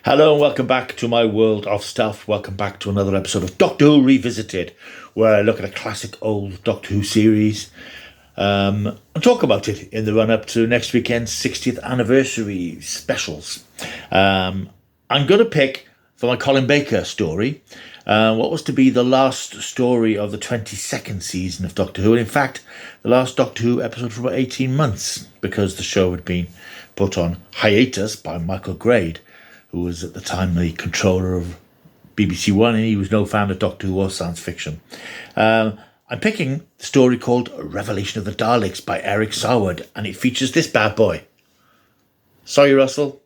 Hello and welcome back to my world of stuff. Welcome back to another episode of Doctor Who Revisited, where I look at a classic old Doctor Who series and talk about it in the run-up to next weekend's 60th anniversary specials. I'm going to pick, for my Coli Baker story, what was to be the last story of the 22nd season of Doctor Who, and in fact, the last Doctor Who episode for about 18 months, because the show had been put on hiatus by Michael Grade, who was at the time the controller of BBC One, and he was no fan of Doctor Who or science fiction. I'm picking the story called Revelation of the Daleks by Eric Saward, and it features this bad boy. Sorry, Russell.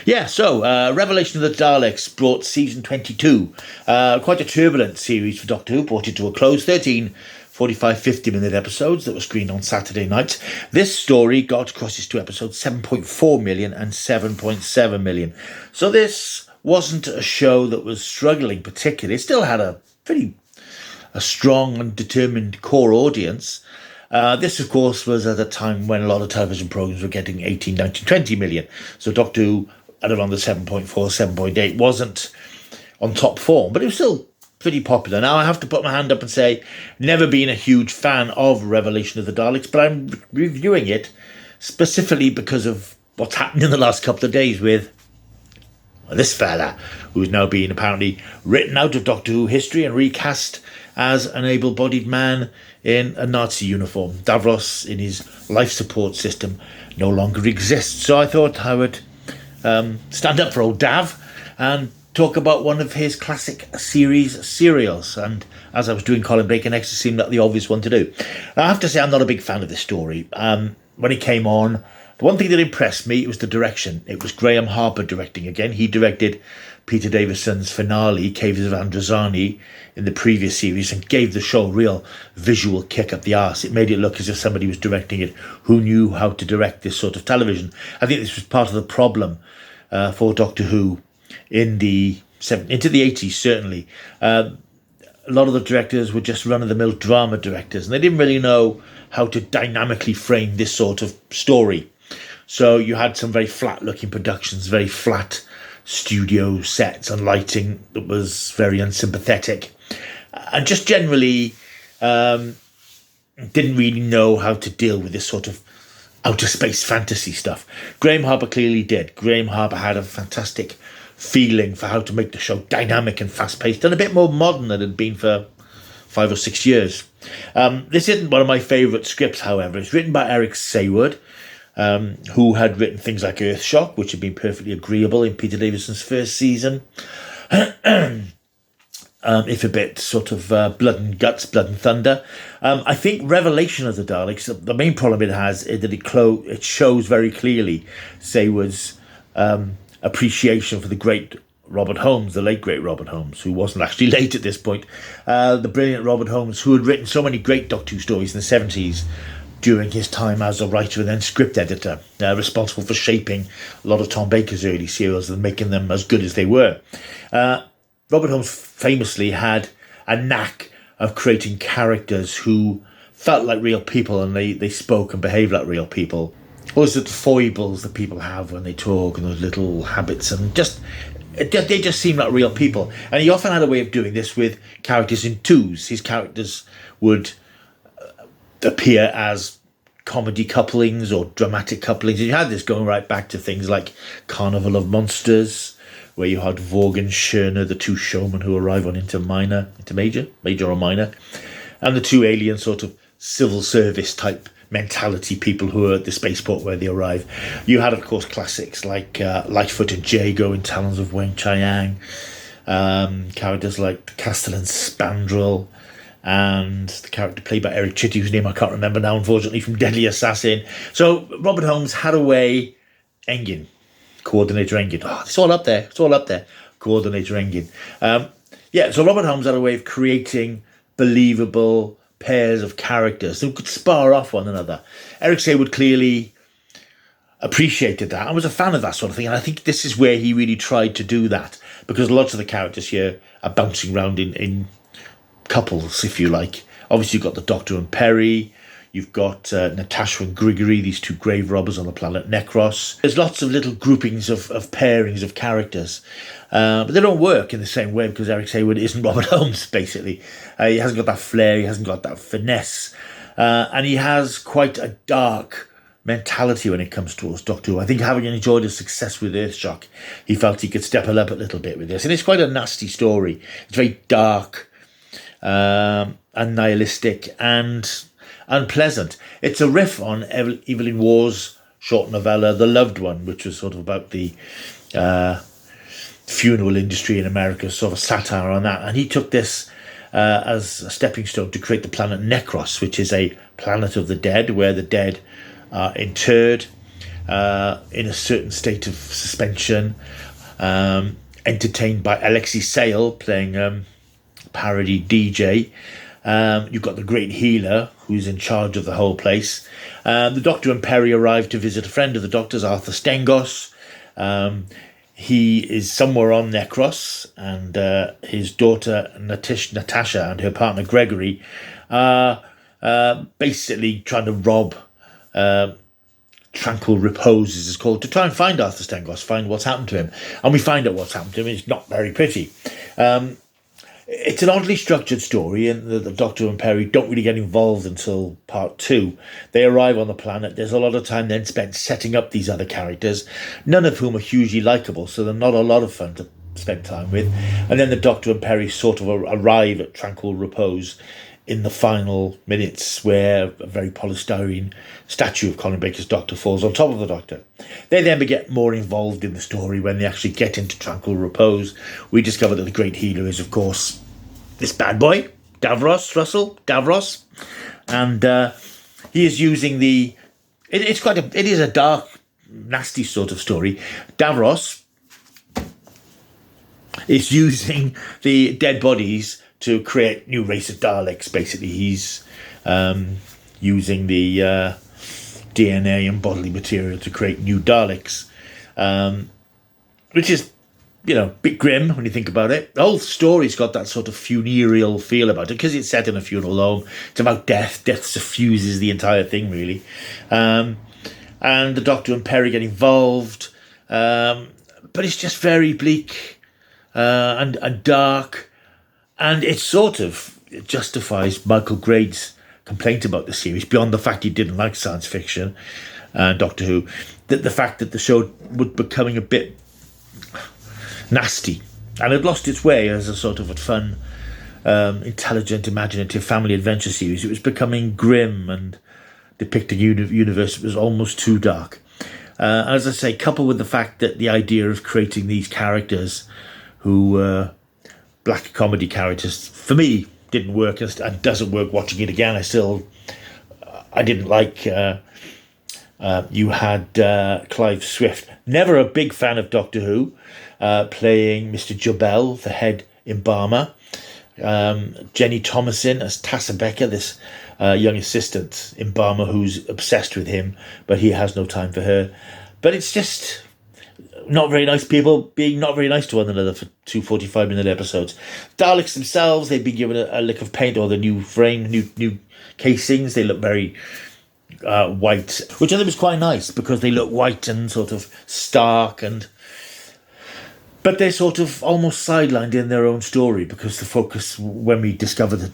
Yeah, so Revelation of the Daleks brought season 22. Quite a turbulent series for Doctor Who, brought it to a close. 13 45, 50-minute episodes that were screened on Saturday nights. This story got across its two episodes, 7.4 million and 7.7 million. So this wasn't a show that was struggling particularly. It still had a strong and determined core audience. This, of course, was at a time when a lot of television programs were getting 18, 19, 20 million. So Doctor Who, at around the 7.4, 7.8, wasn't on top form, but it was still pretty popular. Now, I have to put my hand up and say, never been a huge fan of Revelation of the Daleks, but I'm reviewing it specifically because of what's happened in the last couple of days with this fella, who's now been apparently written out of Doctor Who history and recast as an able-bodied man in a Nazi uniform. Davros, in his life support system, no longer exists. So I thought I would stand up for old Dav and talk about one of his classic series serials. And as I was doing Coli Baker next, it seemed like the obvious one to do. I have to say I'm not a big fan of this story. When it came on, the one thing that impressed me was the direction. It was Graham Harper directing again. He directed Peter Davison's finale, Caves of Androzani, in the previous series, and gave the show a real visual kick up the arse. It made it look as if somebody was directing it who knew how to direct this sort of television. I think this was part of the problem for Doctor Who into the 80s, certainly. A lot of the directors were just run-of-the-mill drama directors, and they didn't really know how to dynamically frame this sort of story. So you had some very flat-looking productions, very flat studio sets and lighting that was very unsympathetic, and just generally didn't really know how to deal with this sort of outer space fantasy stuff. Graham Harper clearly did. Graham Harper had a fantastic feeling for how to make the show dynamic and fast-paced and a bit more modern than it had been for 5 or 6 years. This isn't one of my favourite scripts, however. It's written by Eric Saward, who had written things like Earthshock, which had been perfectly agreeable in Peter Davison's first season. If a bit sort of blood and guts, blood and thunder. I think Revelation of the Daleks, the main problem it has is that it shows very clearly Saward's appreciation for the great Robert Holmes, the late great Robert Holmes, who wasn't actually late at this point. The brilliant Robert Holmes, who had written so many great Doctor Who stories in the 70s, during his time as a writer and then script editor, responsible for shaping a lot of Tom Baker's early serials and making them as good as they were. Robert Holmes famously had a knack of creating characters who felt like real people, and they spoke and behaved like real people. Those are the foibles that people have when they talk, and those little habits, and they just seem like real people. And he often had a way of doing this with characters in twos. His characters would appear as comedy couplings or dramatic couplings. And you had this going right back to things like Carnival of Monsters, where you had Vorg and Schirner, the two showmen who arrive on into Major or Minor, and the two alien sort of civil service type mentality people who are at the spaceport where they arrive. You had, of course, classics like Lightfoot and Jago in Talons of Weng Chiang, characters like Castellan Spandrel, and the character played by Eric Chitty, whose name I can't remember now, unfortunately, from Deadly Assassin. So Robert Holmes had a way Engin, Coordinator Engin. Oh, it's all up there. It's all up there. Coordinator Engin. So Robert Holmes had a way of creating believable pairs of characters who could spar off one another. Eric Saywood clearly appreciated that. I was a fan of that sort of thing, and I think this is where he really tried to do that, because lots of the characters here are bouncing around in couples, if you like. Obviously, you've got the Doctor and Perry. You've got Natasha and Grigory, these two grave robbers on the planet Necros. There's lots of little groupings of pairings of characters. But they don't work in the same way because Eric Saywood isn't Robert Holmes, basically. He hasn't got that flair, he hasn't got that finesse. And he has quite a dark mentality when it comes towards Doctor Who. I think, having enjoyed his success with Earthshock, he felt he could step it up a little bit with this. And it's quite a nasty story. It's very dark and nihilistic and unpleasant. It's a riff on Evelyn Waugh's short novella, The Loved One, which was sort of about the funeral industry in America, sort of satire on that. And he took this as a stepping stone to create the planet Necros, which is a planet of the dead, where the dead are interred in a certain state of suspension, entertained by Alexei Sayle playing parody DJ. You've got the Great Healer, who's in charge of the whole place. The Doctor and Perry arrive to visit a friend of the Doctor's, Arthur Stengos. He is somewhere on Necros, and his daughter Natasha and her partner Gregory are basically trying to rob Tranquil Repose, as it's called, to try and find Arthur Stengos, find what's happened to him. And we find out what's happened to him. It's not very pretty. It's an oddly structured story, and the Doctor and Perry don't really get involved until part 2. They arrive on the planet. There's a lot of time then spent setting up these other characters, none of whom are hugely likeable, so they're not a lot of fun to spend time with. And then the Doctor and Perry sort of arrive at Tranquil Repose in the final minutes, where a very polystyrene statue of Coli Baker's Doctor falls on top of the Doctor. They then get more involved in the story when they actually get into Tranquil Repose. We discover that the Great Healer is, of course, this bad boy, Davros, and he is using the. It is a dark, nasty sort of story. Davros is using the dead bodies to create new race of Daleks. Basically, he's using the DNA and bodily material to create new Daleks, which is, a bit grim when you think about it. The whole story's got that sort of funereal feel about it because it's set in a funeral home. It's about death. Death suffuses the entire thing, really. And the Doctor and Perry get involved, but it's just very bleak and dark. And it sort of justifies Michael Grade's complaint about the series, beyond the fact he didn't like science fiction and Doctor Who, that the fact that the show was becoming a bit nasty and had lost its way as a sort of a fun, intelligent, imaginative family adventure series. It was becoming grim and depicting a universe that was almost too dark. As I say, coupled with the fact that the idea of creating these characters who black comedy characters, for me, didn't work and doesn't work watching it again. I didn't like, you had Clive Swift, never a big fan of Doctor Who, playing Mr. Jobel, the head embalmer. Jenny Thomasin as Tassa Becker, this young assistant embalmer who's obsessed with him, but he has no time for her. But it's just not very nice people being not very nice to one another for 2 45-minute episodes. Daleks themselves, they've been given a lick of paint, or the new frame, new casings. They look very white, which I think was quite nice because they look white and sort of stark, but they're sort of almost sidelined in their own story because the focus, when we discover that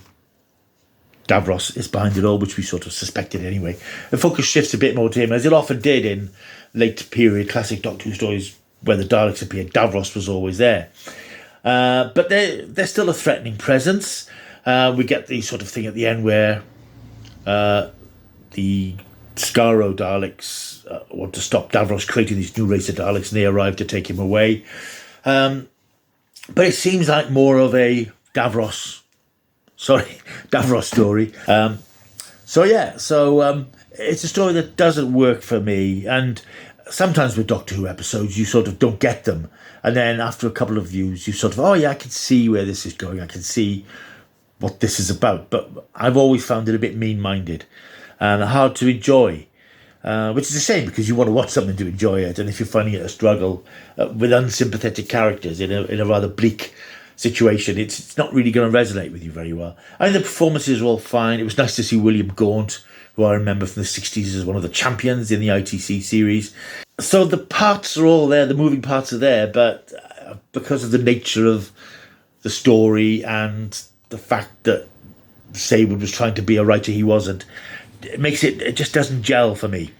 Davros is behind it all, which we sort of suspected anyway, the focus shifts a bit more to him, as it often did in late period classic Doctor Who stories where the Daleks appeared. Davros was always there. But they're still a threatening presence. We get the sort of thing at the end where the Skaro Daleks want to stop Davros creating this new race of Daleks, and they arrive to take him away. But it seems like more of a Davros story. So it's a story that doesn't work for me. And sometimes with Doctor Who episodes, you sort of don't get them. And then after a couple of views, you sort of, oh yeah, I can see where this is going. I can see what this is about. But I've always found it a bit mean-minded and hard to enjoy, which is a shame because you want to watch something to enjoy it. And if you're finding it a struggle with unsympathetic characters in a rather bleak situation, it's not really going to resonate with you very well. I think the performances were all fine. It was nice to see William Gaunt, who I remember from the 60s as one of the champions in the ITC series. So the parts are all there, the moving parts are there, but because of the nature of the story and the fact that Saywood was trying to be a writer he wasn't, it just doesn't gel for me.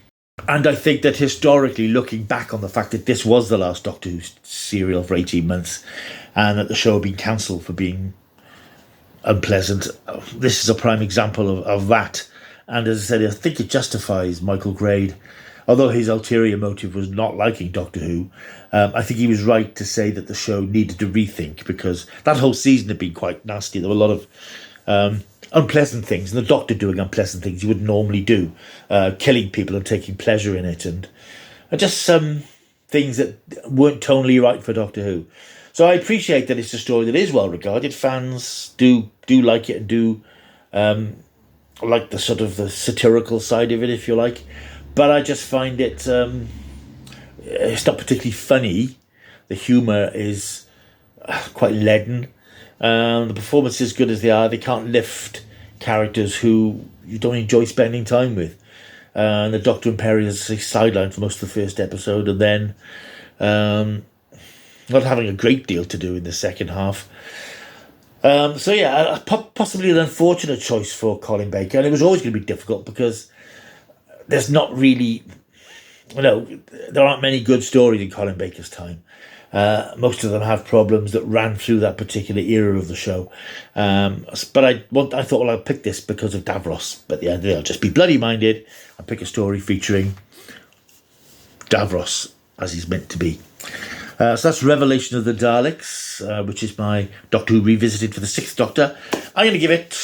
And I think that historically, looking back on the fact that this was the last Doctor Who serial for 18 months and that the show had been cancelled for being unpleasant, this is a prime example of that. And as I said, I think it justifies Michael Grade. Although his ulterior motive was not liking Doctor Who, I think he was right to say that the show needed to rethink, because that whole season had been quite nasty. There were a lot of unpleasant things, and the Doctor doing unpleasant things he would normally do, killing people and taking pleasure in it, and just some things that weren't tonally right for Doctor Who. So I appreciate that it's a story that is well regarded. Fans do like it and do like the sort of the satirical side of it, if you like. But I just find it's not particularly funny. The humour is quite leaden. The performances, good as they are, they can't lift characters who you don't enjoy spending time with. And the Doctor and Perry is sidelined for most of the first episode, and then not having a great deal to do in the second half. So yeah, possibly an unfortunate choice for Colin Baker, and it was always going to be difficult because there's not really, there aren't many good stories in Colin Baker's time. Most of them have problems that ran through that particular era of the show. But I thought, well, I'll pick this because of Davros. But yeah, they'll just be bloody minded and pick a story featuring Davros as he's meant to be. So that's Revelation of the Daleks, which is my Doctor Who revisited for the 6th Doctor. I'm going to give it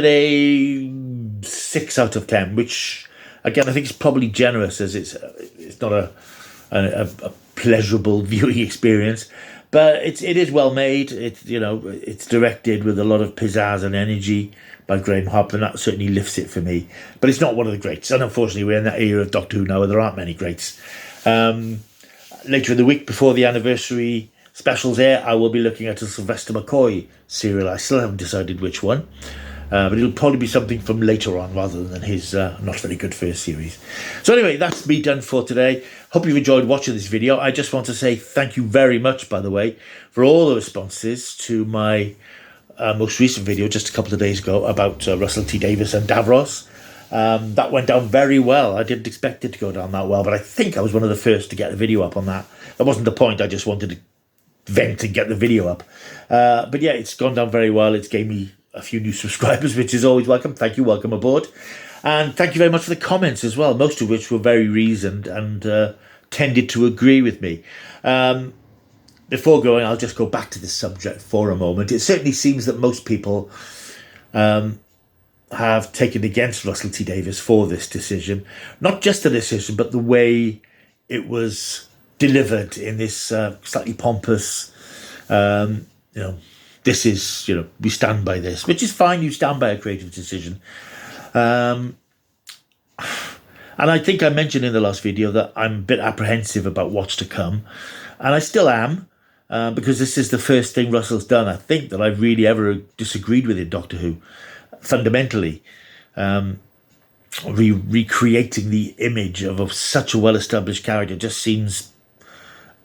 a 6 out of 10, which again I think is probably generous, as it's not a pleasurable viewing experience, but it is well made. It's directed with a lot of pizzazz and energy by Graham Hopp, and that certainly lifts it for me. But it's not one of the greats, and unfortunately we're in that era of Doctor Who now where there aren't many greats. Later in the week, before the anniversary specials air, I will be looking at a Sylvester McCoy serial. I still haven't decided which one. But it'll probably be something from later on rather than his not very good first series. So anyway, that's me done for today. Hope you've enjoyed watching this video. I just want to say thank you very much, by the way, for all the responses to my most recent video just a couple of days ago about Russell T Davies and Davros. That went down very well. I didn't expect it to go down that well, but I think I was one of the first to get a video up on that. That wasn't the point. I just wanted to vent and get the video up. But yeah, it's gone down very well. It's gave me a few new subscribers, which is always welcome. Thank you, welcome aboard. And thank you very much for the comments as well, most of which were very reasoned and tended to agree with me. Before going, I'll just go back to this subject for a moment. It certainly seems that most people have taken against Russell T Davies for this decision. Not just the decision, but the way it was delivered in this slightly pompous, this is, we stand by this, which is fine. You stand by a creative decision. And I think I mentioned in the last video that I'm a bit apprehensive about what's to come. And I still am, because this is the first thing Russell's done, I think, that I've really ever disagreed with in Doctor Who, fundamentally. Recreating the image of such a well-established character just seems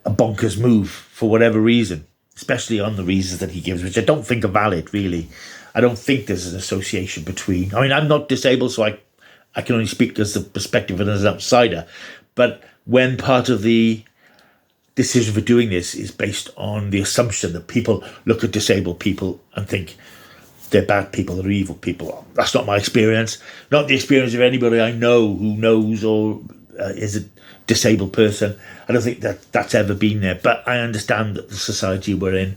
a bonkers move for whatever reason. Especially on the reasons that he gives, which I don't think are valid, really. I don't think there's an association between... I mean, I'm not disabled, so I can only speak as the perspective of an outsider. But when part of the decision for doing this is based on the assumption that people look at disabled people and think they're bad people, they're evil people. That's not my experience. Not the experience of anybody I know who knows or is a disabled person. I don't think that that's ever been there, but I understand that the society we're in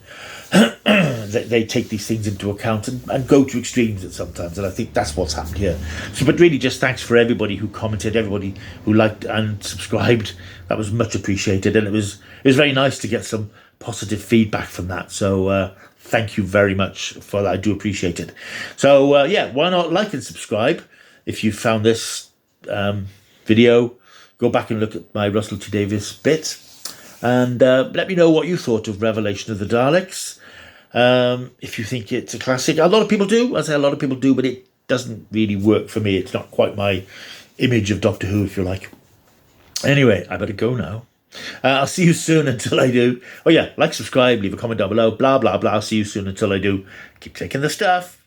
they take these things into account and go to extremes at sometimes, and I think that's what's happened here. So, but really, just thanks for everybody who commented, everybody who liked and subscribed. That was much appreciated, and it was very nice to get some positive feedback from that. So, thank you very much for that. I do appreciate it. So, yeah, why not like and subscribe if you found this video? Go back and look at my Russell T Davies bit, and let me know what you thought of Revelation of the Daleks. If you think it's a classic. A lot of people do. I say a lot of people do, but it doesn't really work for me. It's not quite my image of Doctor Who, if you like. Anyway, I better go now. I'll see you soon until I do. Oh yeah, like, subscribe, leave a comment down below, blah, blah, blah. I'll see you soon until I do. Keep taking the stuff.